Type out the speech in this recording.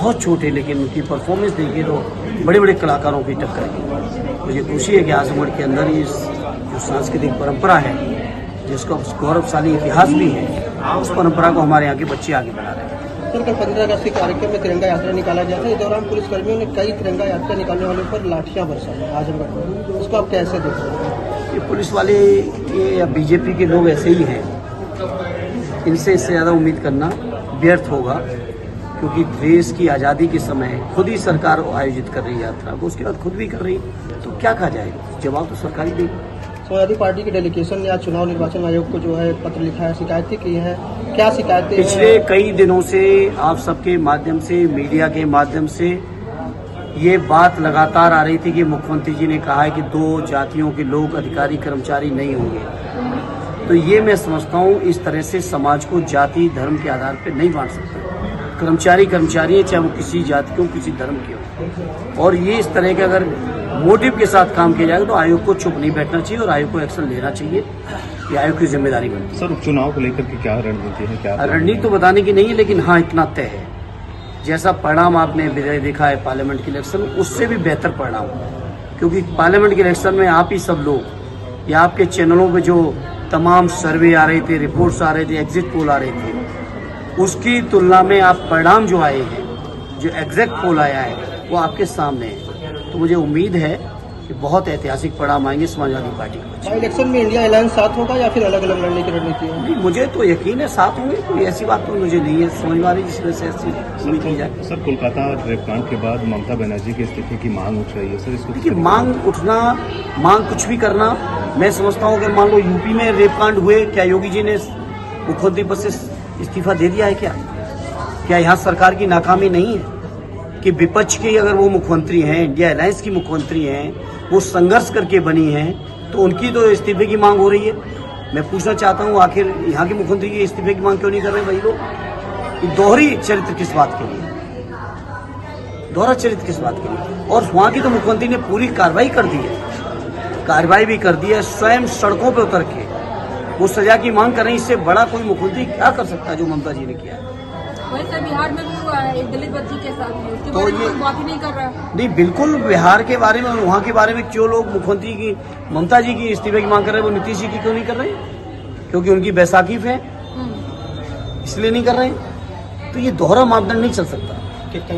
बहुत छोटे, लेकिन उनकी परफॉर्मेंस देखिए तो बड़े बड़े कलाकारों की टक्कर है। मुझे खुशी है कि आजमगढ़ के अंदर ही इस जो सांस्कृतिक परंपरा है, जिसका गौरवशाली इतिहास भी है, उस परंपरा को हमारे यहाँ के बच्चे आगे बढ़ा रहे हैं। सर, कल 15 अगस्त के कार्यक्रम में तिरंगा यात्रा निकाला गया था। इस दौरान पुलिसकर्मियों ने कई तिरंगा यात्रा निकालने वालों पर लाठियां बरसाई आजमगढ़ में, उसको आप कैसे देख रहे हैं? ये पुलिस वाले ये या बीजेपी के लोग ऐसे ही हैं, इनसे इससे ज़्यादा उम्मीद करना व्यर्थ होगा, क्योंकि देश की आज़ादी के समय खुद ही सरकार आयोजित कर रही है यात्रा को, उसके बाद खुद भी कर रही है, तो क्या कहा जाएगा? जवाब तो सरकार ही देगी। समाजवादी पार्टी की डेलीगेशन ने आज चुनाव निर्वाचन आयोग को जो है पत्र लिखा है, शिकायतें की है, क्या शिकायतें? पिछले कई दिनों से आप सबके माध्यम से, मीडिया के माध्यम से ये बात लगातार आ रही थी कि मुख्यमंत्री जी ने कहा है कि 2 जातियों के लोग अधिकारी कर्मचारी नहीं होंगे। तो ये मैं समझता हूँ इस तरह से समाज को जाति धर्म के आधार पर नहीं बांट सकते। कर्मचारी कर्मचारी है, चाहे वो किसी जाति के हो, किसी धर्म के हो। और ये इस तरह के अगर मोटिव के साथ काम किया जाएगा तो आयोग को चुप नहीं बैठना चाहिए और आयोग को एक्शन लेना चाहिए। ये आयोग की जिम्मेदारी बनती है। सर, उपचुनाव को लेकर के क्या रणनीति है? क्या रणनीति तो बताने की नहीं है, लेकिन हाँ इतना तय है, जैसा परिणाम आपने देखा है पार्लियामेंट के इलेक्शन, उससे भी बेहतर परिणाम, क्योंकि पार्लियामेंट के इलेक्शन में आप ही सब लोग या आपके चैनलों पे जो तमाम सर्वे आ रहे थे, रिपोर्ट्स आ रहे थे, एग्जिट पोल आ रहे थे, उसकी तुलना में आप परिणाम जो आए हैं, जो एग्जैक्ट पोल आया है, वो आपके सामने है। तो मुझे उम्मीद है कि बहुत ऐतिहासिक परिणाम आएंगे समाजवादी पार्टी को। इलेक्शन में इंडिया अलायंस साथ होगा या फिर अलग अलग लड़ने की रणनीति है? नहीं, मुझे तो यकीन है साथ होंगे, कोई ऐसी बात तो मुझे नहीं है समझ में आ रही जिस वजह से ऐसी उम्मीद की जाए। सर, कोलकाता रेपकांड के बाद ममता बनर्जी की इस्तीफे की मांग उठ रही है सर, इसको देखिए, मांग कुछ भी करना, मैं समझता हूँ कि मान लो यूपी में रेपकांड हुए, क्या योगी जी ने मुख्यमंत्री पद से इस्तीफा दे दिया है? क्या यहाँ सरकार की नाकामी नहीं है कि विपक्ष के अगर वो मुख्यमंत्री हैं, इंडिया अलायंस की मुख्यमंत्री हैं, वो संघर्ष करके बनी हैं, तो उनकी तो इस्तीफे की मांग हो रही है। मैं पूछना चाहता हूँ, आखिर यहाँ के मुख्यमंत्री की इस्तीफे की मांग क्यों नहीं कर रहे भाई लोग? दोहरी चरित्र किस बात के लिए? दोहरा चरित्र किस बात के लिए? और वहाँ की तो मुख्यमंत्री ने पूरी कार्रवाई कर दी है, कार्रवाई भी कर दी है, स्वयं सड़कों पर उतर के वो सजा की मांग कर रहे हैं। इससे बड़ा कोई मुख्यमंत्री क्या कर सकता है जो ममता जी ने किया है? वैसे बिहार में भी हुआ है एक दलित बच्ची के साथ, उसके तो बारे में ये बात ही नहीं कर रहा है। नहीं, बिल्कुल बिहार के बारे में और वहाँ के बारे में क्यों लोग मुख्यमंत्री की ममता जी की इस्तीफे की मांग कर रहे हैं, वो नीतीश जी की क्यों नहीं कर रहे? क्योंकि उनकी बैसाखीफ है, इसलिए नहीं कर रहे। तो ये दोहरा मापदंड नहीं चल सकता।